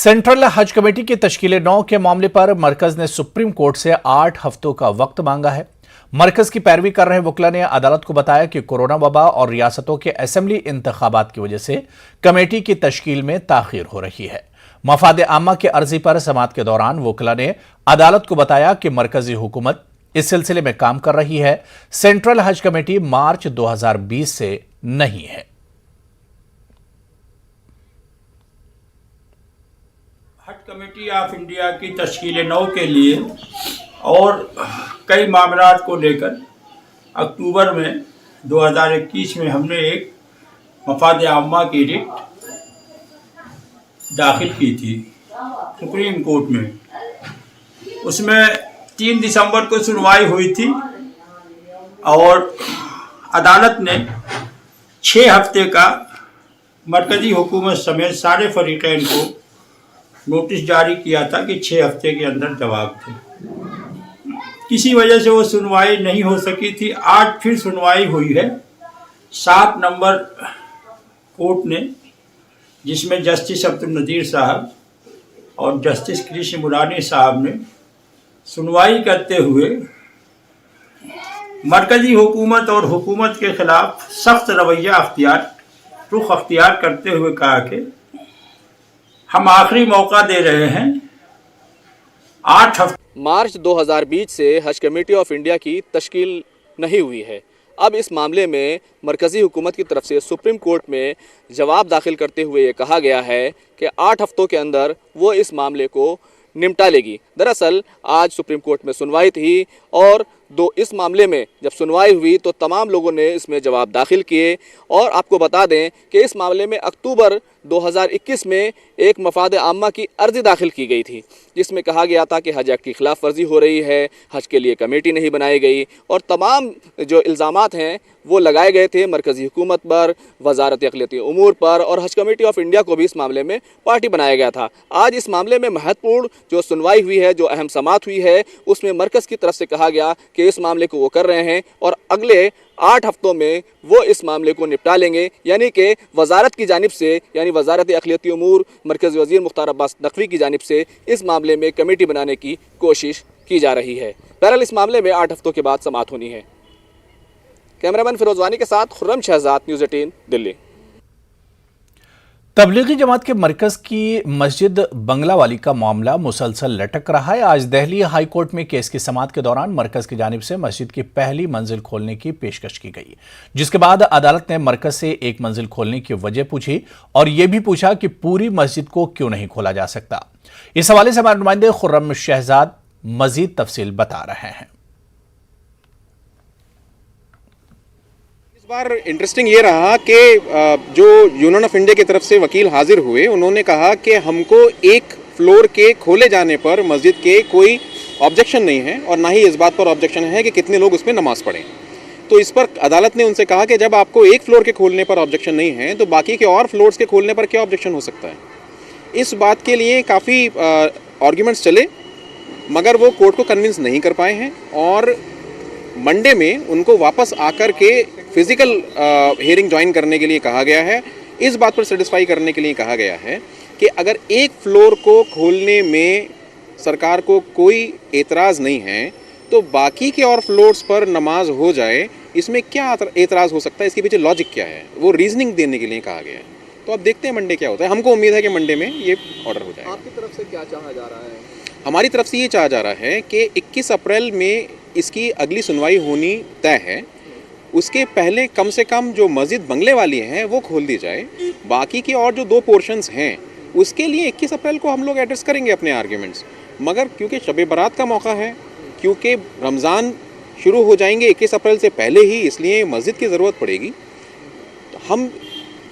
Central हज committee की तश्कील 9 के मामले पर मरकज ने सुप्रीम कोर्ट से 8 हफ्तों का वक्त मांगा है। मरकज की पैरवी कर रहे वकील ने अदालत को बताया कि कोरोना वबा और रियासतों के असेंबली इंतखाबात की वजह से कमेटी की तश्कील में ताखीर हो रही है। मफाद आमा की अर्जी पर समाअत के दौरान वकील ने अदालत को बताया कि मरकजी हुकूमत इस सिलसिले में काम कर रही है। सेंट्रल हज कमेटी मार्च 2020 से नहीं है। हज कमेटी ऑफ इंडिया की तश्कील 9 के लिए और कई मामलात को लेकर अक्टूबर में 2021 में हमने एक मफाद आमा की रिट दाखिल की थी सुप्रीम कोर्ट में। उसमें 3 दिसंबर को सुनवाई हुई थी और अदालत ने 6 हफ्ते का मरकजी हुकूमत समेत सारे फरीकैन को नोटिस जारी किया था कि 6 हफ्ते के अंदर जवाब थे। किसी वजह से वो सुनवाई नहीं हो सकी थी। आज फिर सुनवाई हुई है 7 नंबर कोर्ट ने, जिसमें जस्टिस अब्दुल नज़ीर साहब और जस्टिस कृष्ण मुरानी साहब ने सुनवाई करते हुए मरकजी हुकूमत और हुकूमत के खिलाफ सख्त रवैया रुख अख्तियार करते हुए कहा कि हम आखिरी मौका दे रहे हैं 8 हफ्ते। मार्च 2020 से हज कमेटी ऑफ इंडिया की तश्कील नहीं हुई है। अब इस मामले में मरकज़ी हुकूमत की तरफ से सुप्रीम कोर्ट में जवाब दाखिल करते हुए ये कहा गया है कि 8 हफ्तों के अंदर वो इस मामले को निपटा लेगी। दरअसल आज सुप्रीम कोर्ट में सुनवाई थी और इस मामले में जब सुनवाई हुई तो तमाम लोगों ने इसमें जवाब दाखिल किए। और आपको बता दें कि इस मामले में अक्टूबर 2021 में एक मफाद आमा की अर्जी दाखिल की गई थी, जिसमें कहा गया था कि हज एक्ट की खिलाफ वर्जी हो रही है, हज के लिए कमेटी नहीं बनाई गई और तमाम जो इल्ज़ामात हैं वो लगाए गए थे मरकज़ी हुकूमत पर, वजारत अक़लियती उमूर पर, और हज कमेटी ऑफ इंडिया को भी इस मामले में पार्टी बनाया गया था। आज इस मामले में महत्वपूर्ण जो सुनवाई हुई है, जो अहम समाअत हुई है, उसमें मरकज़ की तरफ से कहा गया कि इस मामले को वो कर रहे हैं और अगले 8 हफ्तों में वो इस मामले को निपटा लेंगे। यानी कि वजारत की जानिब से, यानी वजारत अक़लियती उमूर मरकज़ी वज़ीर मुख्तार अब्बास नकवी की जानिब से इस मामले में कमेटी बनाने की कोशिश की जा रही है। बहरहाल इस मामले में 8 हफ्तों के बाद समाअत होनी है। कैमरामैन फिरोज वानी के साथ खुर्रम शहजाद, न्यूज़ 18 दिल्ली। तबलीगी जमात के मरकज की मस्जिद बंगलावाली का मामला मुसलसल लटक रहा है। आज दिल्ली हाई कोर्ट में केस की समाअत के दौरान मरकज की जानिब से मस्जिद की पहली मंजिल खोलने की पेशकश की गई, जिसके बाद अदालत ने मरकज से एक मंजिल खोलने की वजह पूछी और यह भी पूछा कि पूरी मस्जिद को क्यों नहीं खोला जा सकता। इस हवाले से हमारे नुमाइंदे खुर्रम शहजाद मजीद तफसील बता रहे हैं। इस बार इंटरेस्टिंग ये रहा कि जो यूनियन ऑफ इंडिया की तरफ से वकील हाजिर हुए, उन्होंने कहा कि हमको एक फ्लोर के खोले जाने पर मस्जिद के कोई ऑब्जेक्शन नहीं है और ना ही इस बात पर ऑब्जेक्शन है कि कितने लोग उसमें नमाज पढ़ें। तो इस पर अदालत ने उनसे कहा कि जब आपको एक फ्लोर के खोलने पर ऑब्जेक्शन नहीं है तो बाकी के और फ्लोर्स के खोलने पर क्या ऑब्जेक्शन हो सकता है। इस बात के लिए काफ़ी आर्ग्यूमेंट्स चले, मगर वो कोर्ट को कन्विंस नहीं कर पाए हैं और मंडे में उनको वापस आकर के फिजिकल हियरिंग ज्वाइन करने के लिए कहा गया है। इस बात पर सेटिस्फाई करने के लिए कहा गया है कि अगर एक फ्लोर को खोलने में सरकार को कोई एतराज़ नहीं है तो बाकी के और फ्लोर्स पर नमाज हो जाए, इसमें क्या एतराज़ हो सकता है, इसके पीछे लॉजिक क्या है, वो रीजनिंग देने के लिए कहा गया है। तो अब देखते हैं मंडे क्या होता है। हमको उम्मीद है कि मंडे में ये ऑर्डर हो जाएगा। आपकी तरफ से क्या चाहा जा रहा है? हमारी तरफ से ये चाहा जा रहा है कि 21 अप्रैल में इसकी अगली सुनवाई होनी तय है। उसके पहले कम से कम जो मस्जिद बंगले वाली हैं वो खोल दी जाए। बाकी के और जो 2 पोर्शंस हैं उसके लिए 21 अप्रैल को हम लोग एड्रेस करेंगे अपने आर्ग्यूमेंट्स। मगर क्योंकि शब बारात का मौका है, क्योंकि रमज़ान शुरू हो जाएंगे 21 अप्रैल से पहले ही, इसलिए मस्जिद की ज़रूरत पड़ेगी। तो हम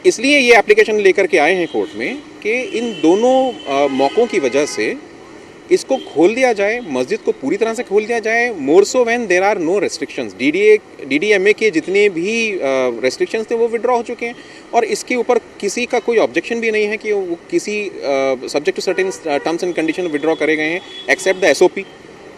इसलिए ये एप्लीकेशन लेकर के आए हैं कोर्ट में कि इन दोनों मौक़ों की वजह से इसको खोल दिया जाए, मस्जिद को पूरी तरह से खोल दिया जाए। More so when there are no restrictions. DDMA के जितने भी रेस्ट्रिक्शंस थे वो विड्रॉ हो चुके हैं और इसके ऊपर किसी का कोई ऑब्जेक्शन भी नहीं है कि वो किसी subject to certain terms and condition withdraw करे गए हैं, एक्सेप्ट द SOP।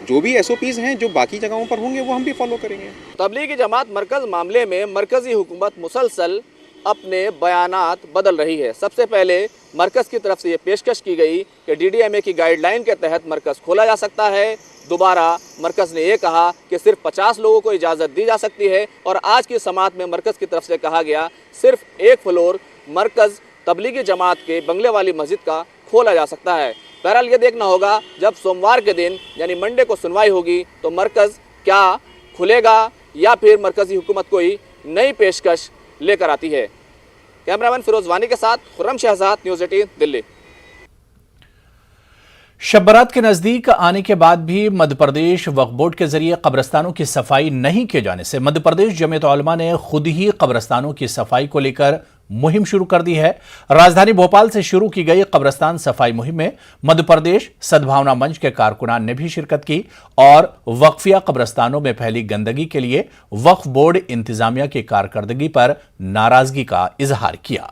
जो भी SOPs हैं जो बाकी जगहों पर होंगे वो हम भी फॉलो करेंगे। तबलीगी जमात मरकज़ मामले में मरकज़ी हुकूमत मुसलसल अपने बयानात बदल रही है। सबसे पहले मरकज़ की तरफ से ये पेशकश की गई कि DDMA की गाइडलाइन के तहत मरकज़ खोला जा सकता है। दोबारा मरकज़ ने ये कहा कि सिर्फ 50 लोगों को इजाज़त दी जा सकती है और आज की समाअत में मरकज़ की तरफ से कहा गया सिर्फ एक फ्लोर मरकज़ तबलीगी जमात के बंगले वाली मस्जिद का खोला जा सकता है। बहरहाल ये देखना होगा जब सोमवार के दिन यानी मंडे को सुनवाई होगी तो मरकज़ क्या खुलेगा या फिर मरकज़ी हुकूमत कोई नई पेशकश लेकर आती है। कैमरामैन फिरोज वानी के साथ खुर्रम शहजाद, न्यूज़ 18 दिल्ली। शब बारात के नजदीक आने के बाद भी मध्य प्रदेश वक्फ बोर्ड के जरिए कब्रिस्तानों की सफाई नहीं किए जाने से मध्य प्रदेश जमीयत उलमा ने खुद ही कब्रिस्तानों की सफाई को लेकर मुहिम शुरू कर दी है। राजधानी भोपाल से शुरू की गई कब्रिस्तान सफाई मुहिम में मध्य प्रदेश सद्भावना मंच के कारकुनान ने भी शिरकत की और वक्फिया कब्रिस्तानों में फैली गंदगी के लिए वक्फ बोर्ड इंतजामिया की कारकर्दगी पर नाराजगी का इजहार किया।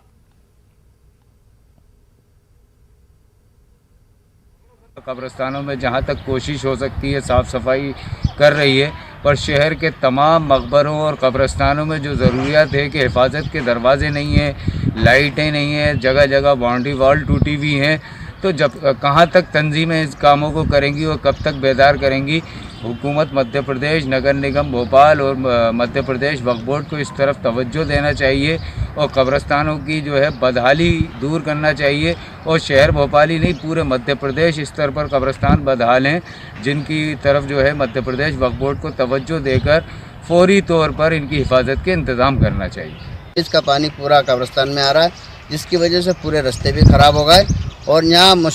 कब्रिस्तानों में जहाँ तक कोशिश हो सकती है साफ़ सफाई कर रही है, पर शहर के तमाम मकबरों और कब्रिस्तानों में जो ज़रूरियात है कि हिफाजत के दरवाजे नहीं हैं, लाइटें नहीं हैं, जगह जगह बाउंड्री वॉल टूटी हुई हैं, तो जब कहाँ तक तंजीमें इस कामों को करेंगी और कब तक बेदार करेंगी। हुकूमत मध्य प्रदेश, नगर निगम भोपाल और मध्य प्रदेश वक्फ बोर्ड को इस तरफ तवज्जो देना चाहिए और कब्रिस्तानों की जो है बदहाली दूर करना चाहिए। और शहर भोपाल ही नहीं, पूरे मध्य प्रदेश स्तर पर कब्रिस्तान बदहाल हैं, जिनकी तरफ जो है मध्य प्रदेश वक्फ बोर्ड को तवज्जो देकर फौरी तौर पर इनकी हिफाजत के इंतज़ाम करना चाहिए। इसका पानी पूरा कब्रिस्तान में आ रहा है, जिसकी वजह से पूरे रास्ते भी ख़राब हो गए और यहाँ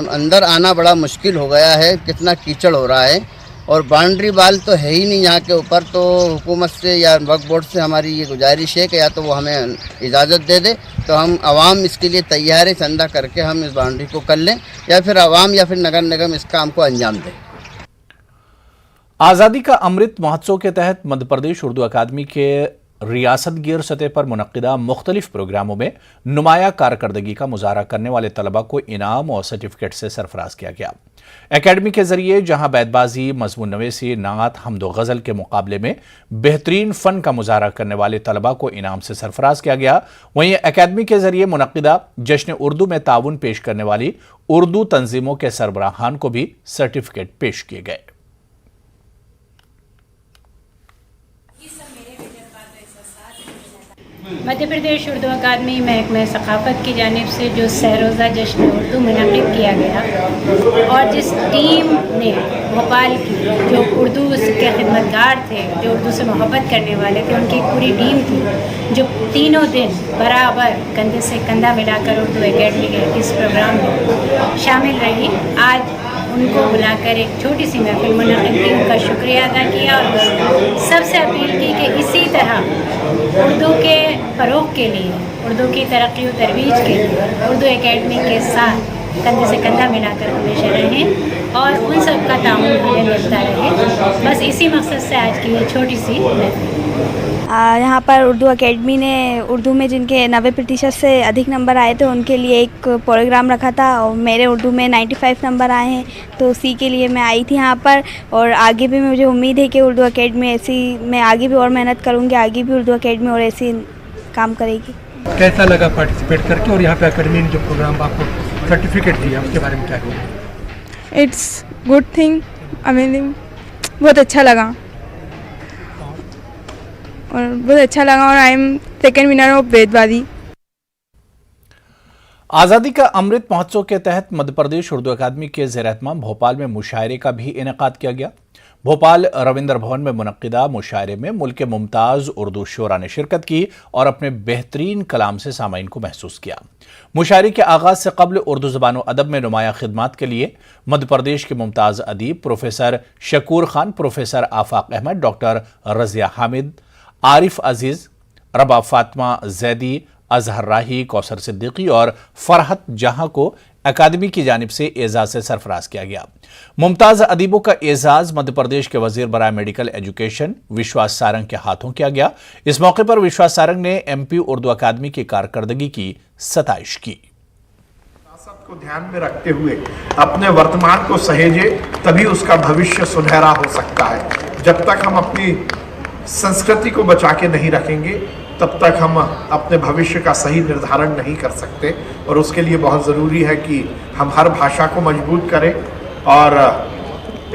अंदर आना बड़ा मुश्किल हो गया है। कितना कीचड़ हो रहा है और बाउंड्री वाल तो है ही नहीं यहाँ के ऊपर। तो हुकूमत से या वक्फ बोर्ड से हमारी ये गुजारिश है कि या तो वो हमें इजाज़त दे दे तो हम आवाम इसके लिए तैयार है, चंदा करके हम इस बाउंड्री को कर लें, या फिर आवाम या फिर नगर निगम इस काम को अंजाम दे। आज़ादी का अमृत महोत्सव के तहत मध्य प्रदेश उर्दू अकादमी के रियासत गिर सतह पर मुनक्किदा मुख्तलिफ प्रोग्रामों में नुमाया कारकर्दगी का मुजाहरा करने वाले तलबा को इनाम और सर्टिफिकेट से सरफराज किया गया। एकेडमी के जरिए जहां बैतबाजी, मजमून नवेसी, नात, हमदो गज़ल के मुकाबले में बेहतरीन फ़न का मुजाहरा करने वाले तलबा को इनाम से सरफराज किया गया, वहीं एकेडमी के जरिए मुनक्किदा जश्न उर्दू में ताउन पेश करने वाली उर्दू तंजीमों के सरबराहान को भी सर्टिफिकेट पेश किए गए। मध्य प्रदेश उर्दू अकादमी महकमा सकाफ़त की जानिब से जो सहरोज़ा जश्न उर्दू मुनक़िद किया गया और जिस टीम ने भोपाल की जो उर्दू के खिदमतगार थे, जो उर्दू से मोहब्बत करने वाले थे, उनकी एक पूरी टीम थी जो तीनों दिन बराबर कंधे से कंधा मिलाकर उर्दू एकेडमी के इस प्रोग्राम में शामिल रही। आज उनको बुलाकर एक छोटी सी महफिल मुनक़िद की, उनका शुक्रिया अदा किया और सबसे अपील की कि इसी तरह उर्दू के फ़रोग़ के लिए, उर्दू की तरक्की और तरवीज के लिए उर्दू एकेडमी के साथ कंधे से कंधा मिलाकर हमेशा रहें और उन सब का ताउन हमें मिलता रहे। बस इसी मकसद से आज की ये छोटी सी महफिल। यहाँ पर उर्दू एकेडमी ने उर्दू में जिनके 90% से अधिक नंबर आए थे उनके लिए एक प्रोग्राम रखा था और मेरे उर्दू में 95 नंबर आए हैं, तो उसी के लिए मैं आई थी यहाँ पर। और आगे भी मुझे उम्मीद है कि उर्दू एकेडमी ऐसी, मैं आगे भी और मेहनत करूँगी, आगे भी उर्दू एकेडमी और ऐसी काम करेगी। कैसा लगा पार्टिसिपेट करके और यहाँ पे एकेडमी ने जो प्रोग्राम आपको सर्टिफिकेट दिया उसके बारे में क्या कहेंगे? इट्स गुड थिंग, अमेजिंग, बहुत अच्छा लगा और I am second winner of बैतबाजी। आज़ादी का अमृत महोत्सव के तहत मध्य प्रदेश उर्दू अकादमी के ज़ेर-ए-एहतमाम भोपाल में मुशायरे का भी इनेकाद किया गया। भोपाल रविंद्र भवन में मुनक्किदा मुशायरे में मुल्क के मुमताज़ उर्दू शोरा ने शिरकत की और अपने बेहतरीन कलाम से सामाईन को महसूस किया। मुशायरे के आगाज़ से कबल उर्दू ज़बान व अदब में नुमाया खिदमात के लिए मध्य प्रदेश के मुमताज़ अदीब प्रोफेसर शकूर खान, प्रोफेसर आफाक अहमद, डॉक्टर रज़िया हामिद, आरिफ अजीज़, रबा फातिमा जैदी, अजहर राही, कौसर सिद्दीकी और फरहत जहां को अकादमी की जानिब से एजाज से सरफराज किया गया। मुमताज़ अदीबों का एजाज मध्य प्रदेश के वजीर बराए मेडिकल एजुकेशन विश्वास सारंग के हाथों किया गया। इस मौके पर विश्वास सारंग ने MP उर्दू अकादमी की कारकर्दगी की सताइश की। को ध्यान में रखते हुए अपने वर्तमान को सहेजे, तभी उसका भविष्य सुनहरा हो सकता है। जब तक हम अपनी संस्कृति को बचा के नहीं रखेंगे, तब तक हम अपने भविष्य का सही निर्धारण नहीं कर सकते। और उसके लिए बहुत ज़रूरी है कि हम हर भाषा को मजबूत करें और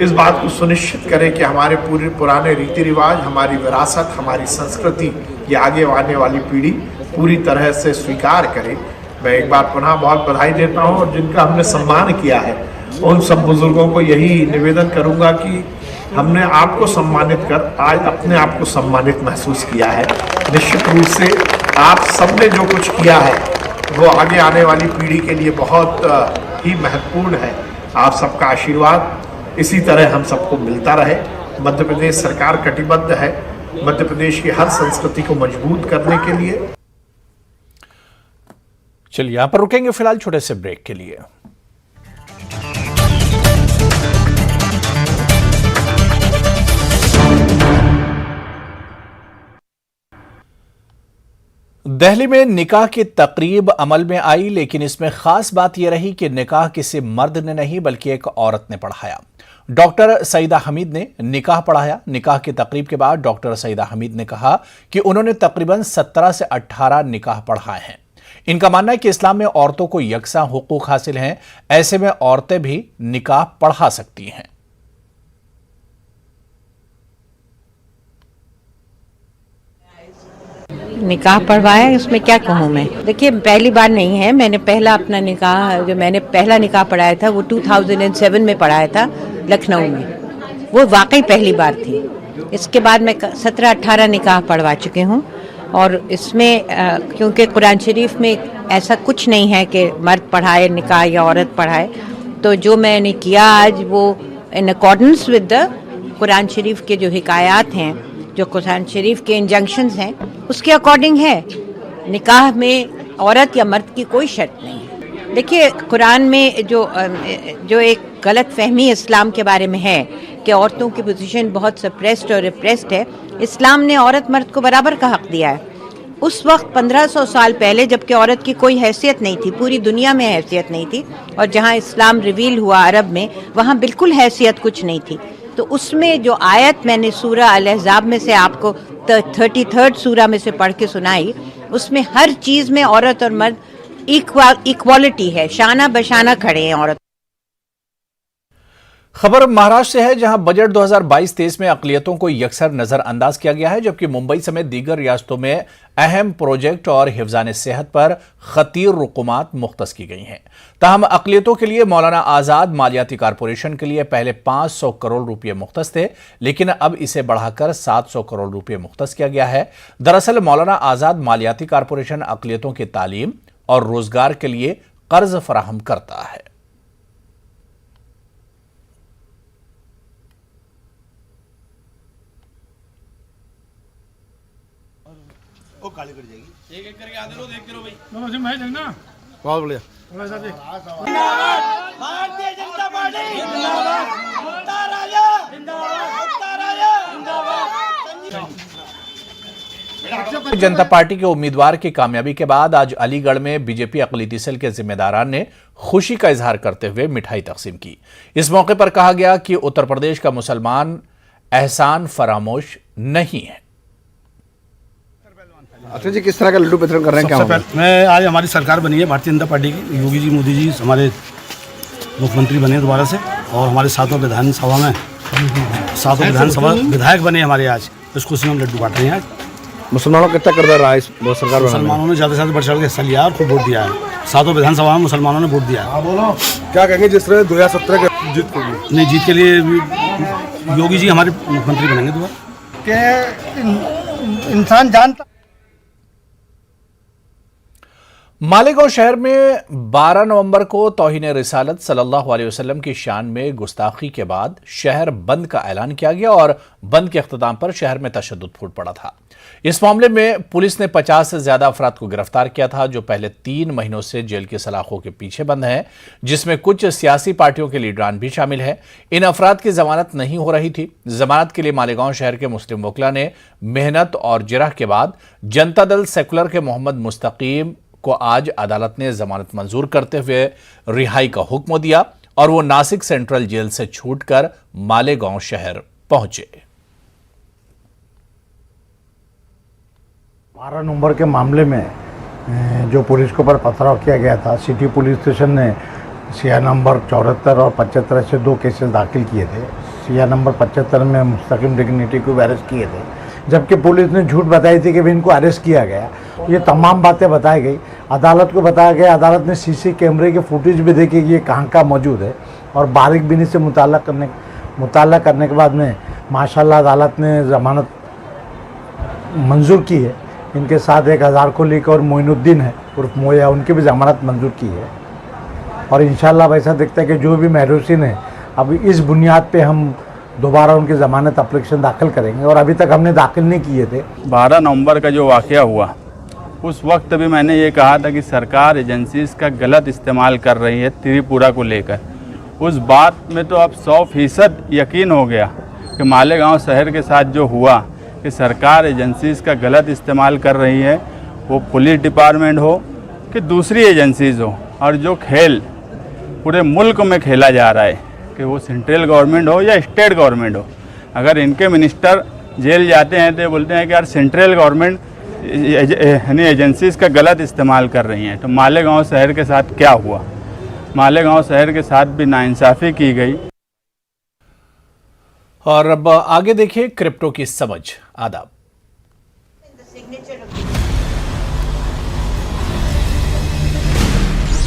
इस बात को सुनिश्चित करें कि हमारे पूरे पुराने रीति रिवाज, हमारी विरासत, हमारी संस्कृति ये आगे आने वाली पीढ़ी पूरी तरह से स्वीकार करे। मैं एक बार पुनः बहुत बधाई देता हूँ और जिनका हमने सम्मान किया है उन सब बुजुर्गों को यही निवेदन करूँगा कि हमने आपको सम्मानित कर आज अपने आप को सम्मानित महसूस किया है। निश्चित रूप से आप सबने जो कुछ किया है वो आगे आने वाली पीढ़ी के लिए बहुत ही महत्वपूर्ण है। आप सबका आशीर्वाद इसी तरह हम सबको मिलता रहे। मध्य प्रदेश सरकार कटिबद्ध है मध्य प्रदेश की हर संस्कृति को मजबूत करने के लिए। चलिए यहां पर रुकेंगे फिलहाल छोटे से ब्रेक के लिए। दिल्ली में निकाह की तकरीब अमल में आई, लेकिन इसमें खास बात यह रही कि निकाह किसी मर्द ने नहीं बल्कि एक औरत ने पढ़ाया। डॉक्टर सईदा हमीद ने निकाह पढ़ाया। निकाह की तकरीब के बाद डॉक्टर सईदा हमीद ने कहा कि उन्होंने तकरीबन 17 से 18 निकाह पढ़ाए हैं। इनका मानना है कि इस्लाम में औरतों को यकसा हुकूक हासिल हैं, ऐसे में औरतें भी निकाह पढ़ा सकती हैं। निकाह पढ़वाया, उसमें क्या कहूँ मैं। देखिए पहली बार नहीं है, मैंने पहला अपना निकाह जो मैंने पहला निकाह पढ़ाया था वो 2007 में पढ़ाया था लखनऊ में। वो वाकई पहली बार थी। इसके बाद मैं 17-18 निकाह पढ़वा चुकी हूँ और इसमें क्योंकि कुरान शरीफ में ऐसा कुछ नहीं है कि मर्द पढ़ाए निकाह या औरत पढ़ाए, तो जो मैंने किया आज वो in accordance with the Quran शरीफ के जो हिकायात हैं, जो कुरान शरीफ के इंजंक्शंस हैं, उसके अकॉर्डिंग है। निकाह में औरत या मर्द की कोई शर्त नहीं है। देखिए कुरान में जो एक गलत फहमी इस्लाम के बारे में है कि औरतों की पोजीशन बहुत सप्रेस्ड और रिप्रेस्ड है। इस्लाम ने औरत मर्द को बराबर का हक दिया है। उस वक्त 1500 साल पहले जबकि औरत की कोई हैसियत नहीं थी, पूरी दुनिया में हैसियत नहीं थी, और जहाँ इस्लाम रिवील हुआ अरब में वहाँ बिल्कुल हैसियत कुछ नहीं थी। तो उसमें जो आयत मैंने सूरा अल-अहज़ाब में से आपको 33rd सूरा में से पढ़ के सुनाई, उसमें हर चीज़ में औरत और मर्द इक्वालिटी है, शाना बशाना खड़े हैं औरत। खबर महाराष्ट्र से है, जहां बजट 2022-23 में अक़लियतों को यकसर नजरअंदाज किया गया है, जबकि मुंबई समेत दीगर रियासतों में अहम प्रोजेक्ट और हिफ्ज़ान सेहत पर खतीर रुकुमात मुख्तस की गई हैं। ताहम अक़लियतों के लिए मौलाना आज़ाद मालियाती कारपोरेशन के लिए पहले 500 करोड़ रुपये मुख्तस थे, लेकिन अब इसे बढ़ाकर 700 करोड़ रुपये मुख्तस किया गया है। दरअसल मौलाना आज़ाद मालियाती कारपोरेशन अक़लियतों की तालीम और रोजगार के लिए कर्ज फराहम करता है। काली कर जाएगी। एक करके आधे लो, देख करो भाई। मैं देखना बहुत बढ़िया। भारतीय जनता पार्टी जिंदाबाद, राजा जिंदाबाद। जनता पार्टी के उम्मीदवार की कामयाबी के बाद आज अलीगढ़ में बीजेपी अक़लियती सेल के जिम्मेदारान ने खुशी का इजहार करते हुए मिठाई तकसीम की। इस मौके पर कहा गया कि उत्तर प्रदेश का मुसलमान एहसान फरामोश नहीं है। अच्छा जी, किस तरह का लड्डू वितरण कर रहे हैं? क्या मैं आज हमारी सरकार बनी है भारतीय जनता पार्टी की, योगी जी मोदी जी हमारे मुख्यमंत्री बने दोबारा से, और हमारे सातों विधानसभा में विधानसभा विधायक बने हमारे आज। इस खुशी में हम लड्डू बांट रहे हैं आज। मुसलमानों का कितना किरदार रहा है इस सरकार? मुसलमानों ने ज़्यादा से ज़्यादा बढ़ चढ़ के हिस्सा लिया और खूब वोट दिया है। सातों विधानसभा में मुसलमानों ने वोट दिया है। बोलो क्या कहेंगे जिस तरह 2017 के जीत होगी? नहीं, जीत के लिए योगी जी हमारे मुख्यमंत्री बनेंगे दोबारा। इंसान जानता। मालेगांव शहर में 12 नवंबर को तौहीन रिसालत सल्लल्लाहु अलैहि वसल्लम की शान में गुस्ताखी के बाद शहर बंद का ऐलान किया गया और बंद के अख्ताम पर शहर में तशद्दुद फूट पड़ा था। इस मामले में पुलिस ने 50 से ज्यादा अफराद को गिरफ्तार किया था, जो पहले 3 महीनों से जेल की सलाखों के पीछे बंद हैं, जिसमें कुछ सियासी पार्टियों के लीडरान भी शामिल हैं। इन अफराद की जमानत नहीं हो रही थी। जमानत के लिए मालेगांव शहर के मुस्लिम वकला ने मेहनत और जिरह के बाद जनता दल सेकुलर के मोहम्मद मुस्तकीम को आज अदालत ने जमानत मंजूर करते हुए रिहाई का हुक्म दिया और वो नासिक सेंट्रल जेल से छूटकर मालेगांव शहर पहुंचे। 12 नवंबर के मामले में जो पुलिस के ऊपर पथराव किया गया था, सिटी पुलिस स्टेशन ने सीआर नंबर 74 और 75 से 2 केसेस दाखिल किए थे। सीआर नंबर 75 में मुस्तकिम डिग्निटी को अरेस्ट किए थे, जबकि पुलिस ने झूठ बताई थी कि भी इनको अरेस्ट किया गया। ये तमाम बातें बताई गई, अदालत को बताया गया। अदालत ने सीसी कैमरे के फुटेज भी देखी कि ये कहाँ का मौजूद है, और बारीक बीनी से मुताला करने के बाद में माशाल्लाह अदालत ने ज़मानत मंजूर की है। इनके साथ एक हज़ार को लेकर और मोइनुद्दीन है उर्फ मोया, उनकी भी ज़मानत मंजूर की है। और इंशाल्लाह वैसा दिखता है कि जो भी महरूसिन है, अब इस बुनियाद पे हम दोबारा उनकी ज़मानत एप्लीकेशन दाखिल करेंगे, और अभी तक हमने दाखिल नहीं किए थे। 12 नवंबर का जो वाक़या हुआ, उस वक्त भी मैंने ये कहा था कि सरकार एजेंसीज़ का गलत इस्तेमाल कर रही है त्रिपुरा को लेकर। उस बात में तो अब 100% यकीन हो गया कि मालेगांव शहर के साथ जो हुआ कि सरकार एजेंसीज़ का गलत इस्तेमाल कर रही है, वो पुलिस डिपार्टमेंट हो कि दूसरी एजेंसीज़ हो। और जो खेल पूरे मुल्क में खेला जा रहा है कि वो सेंट्रल गवर्नमेंट हो या स्टेट गवर्नमेंट हो, अगर इनके मिनिस्टर जेल जाते हैं तो बोलते हैं कि यार सेंट्रल गवर्नमेंट यानी एजेंसीज़ का गलत इस्तेमाल कर रही हैं, तो मालेगांव शहर के साथ क्या हुआ? मालेगांव शहर के साथ भी नाइंसाफ़ी की गई। और अब आगे देखिए क्रिप्टो की समझ। आदाब।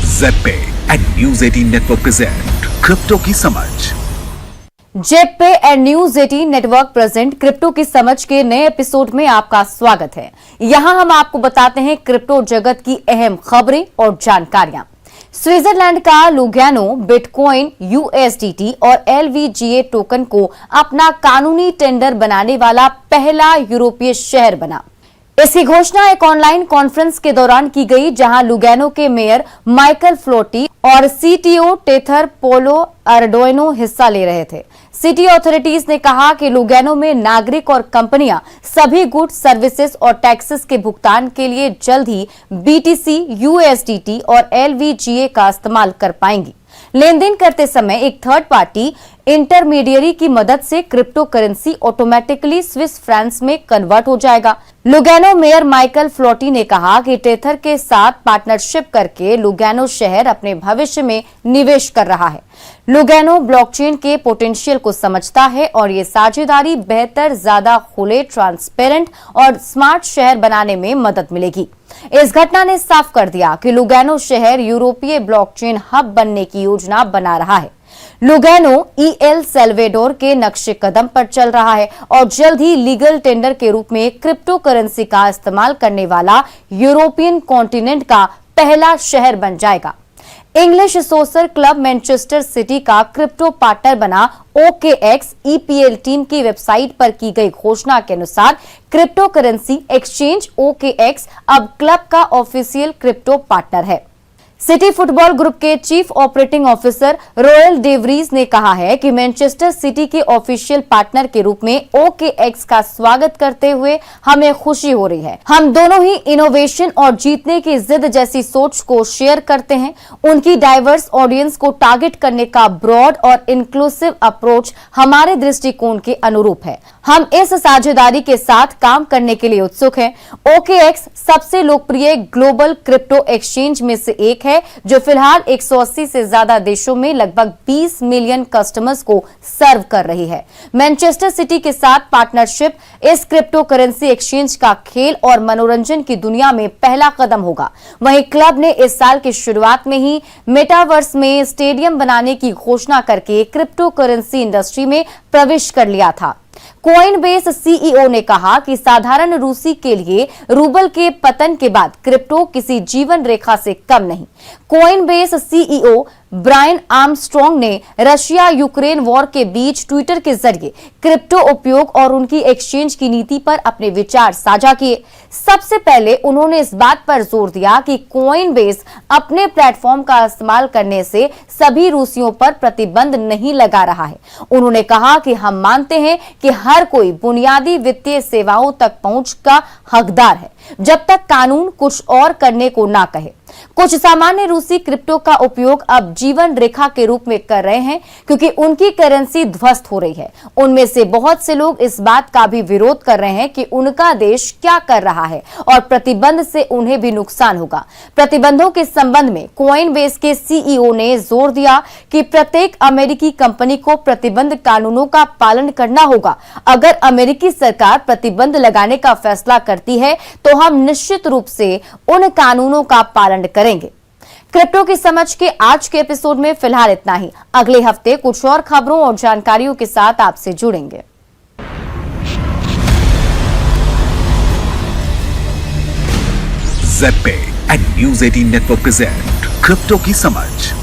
ज़ेड पे and news 18 network present crypto की समझ। जेड पे and news 18 network present crypto की समझ के नए एपिसोड में आपका स्वागत है। यहां हम आपको बताते हैं क्रिप्टो जगत की अहम खबरें और जानकारियां। स्विट्जरलैंड का लुग्यानो बिटकॉइन, यूएसडीटी और एलवीजीए टोकन को अपना कानूनी टेंडर बनाने वाला पहला यूरोपीय शहर बना। इसकी घोषणा एक ऑनलाइन कॉन्फ्रेंस के दौरान की गई, जहां लुग्यानो के मेयर माइकल फ्लोटी और सीटीओ टेथर पोलो अर्डोइनो हिस्सा ले रहे थे। सिटी अथॉरिटीज ने कहा कि लुग्यानो में नागरिक और कंपनियां सभी गुड्स, सर्विसेज और टैक्सेस के भुगतान के लिए जल्द ही बीटीसी, यूएसडीटी और एलवीजीए का इस्तेमाल कर पाएंगी। लेन देन करते समय एक थर्ड पार्टी इंटरमीडियरी की मदद से crypto currency automatically Swiss France में कन्वर्ट हो जाएगा। लुग्यानो मेयर माइकल फ्लोटी ने कहा कि टेथर के साथ पार्टनरशिप करके लुग्यानो शहर अपने भविष्य में निवेश कर रहा है। लुग्यानो ब्लॉकचेन के पोटेंशियल को समझता है और ये साझेदारी बेहतर, ज्यादा खुले, ट्रांसपेरेंट और स्मार्ट शहर बनाने में मदद मिलेगी। इस घटना ने साफ कर दिया कि लुग्यानो शहर यूरोपीय ब्लॉकचेन हब बनने की योजना बना रहा है। लुग्यानो एल साल्वाडोर के नक्शे कदम पर चल रहा है और जल्द ही लीगल टेंडर के रूप में क्रिप्टो करेंसी का इस्तेमाल करने वाला यूरोपियन कॉन्टिनेंट का पहला शहर बन जाएगा। English social club Manchester city का क्रिप्टो पार्टनर बना OKX EPL टीम की वेबसाइट पर की गई घोषणा के अनुसार क्रिप्टो करेंसी एक्सचेंज OKX अब क्लब का ऑफिशियल क्रिप्टो पार्टनर है। सिटी फुटबॉल ग्रुप के चीफ ऑपरेटिंग ऑफिसर रॉयल डेवरीज ने कहा है कि मैनचेस्टर सिटी के ऑफिशियल पार्टनर के रूप में OKX का स्वागत करते हुए हमें खुशी हो रही है। हम दोनों ही इनोवेशन और जीतने की जिद जैसी सोच को शेयर करते हैं। उनकी डाइवर्स ऑडियंस को टारगेट करने का ब्रॉड और इंक्लूसिव अप्रोच हमारे दृष्टिकोण के अनुरूप है। हम इस साझेदारी के साथ काम करने के लिए उत्सुक हैं। OKX सबसे लोकप्रिय ग्लोबल क्रिप्टो एक्सचेंज में से एक है, जो फिलहाल 180 से ज्यादा देशों में लगभग 20 मिलियन कस्टमर्स को सर्व कर रही है। मैनचेस्टर सिटी के साथ पार्टनरशिप इस क्रिप्टो करेंसी एक्सचेंज का खेल और मनोरंजन की दुनिया में पहला कदम होगा। वहीं क्लब ने इस साल की शुरुआत में ही मेटावर्स में स्टेडियम बनाने की घोषणा करके क्रिप्टो करेंसी इंडस्ट्री में प्रवेश कर लिया था। कॉइनबेस सीईओ ने कहा कि साधारण रूसी के लिए रूबल के पतन के बाद क्रिप्टो किसी जीवन रेखा से कम नहीं। कॉइनबेस सीईओ ब्रायन आर्मस्ट्रॉन्ग ने रशिया यूक्रेन वॉर के बीच ट्विटर के जरिए क्रिप्टो उपयोग और उनकी एक्सचेंज की नीति पर अपने विचार साझा किए। सबसे पहले उन्होंने इस बात पर जोर दिया कि कॉइनबेस अपने प्लेटफॉर्म का इस्तेमाल करने से सभी रूसियों पर प्रतिबंध नहीं लगा रहा है। उन्होंने कहा कि हम मानते हैं कि हर कोई बुनियादी वित्तीय सेवाओं तक पहुंच का हकदार है। जब तक कानून कुछ और करने को ना कहे। कुछ सामान्य रूसी क्रिप्टो का उपयोग अब जीवन रेखा के रूप में कर रहे हैं क्योंकि उनकी करेंसी ध्वस्त हो रही है। उनमें से बहुत से लोग इस बात का भी विरोध कर रहे हैं कि उनका देश क्या कर रहा है और प्रतिबंध से उन्हें भी नुकसान होगा। प्रतिबंधों के संबंध में कॉइनबेस के सीईओ ने जोर दिया कि प्रत्येक अमेरिकी कंपनी को प्रतिबंध कानूनों का पालन करना होगा। अगर अमेरिकी सरकार प्रतिबंध लगाने का फैसला करती है तो हम निश्चित रूप से उन कानूनों का पालन करेंगे। क्रिप्टो की समझ के आज के एपिसोड में फिलहाल इतना ही। अगले हफ्ते कुछ और खबरों और जानकारियों के साथ आपसे जुड़ेंगे। ZPay and News 18 Network present crypto की समझ।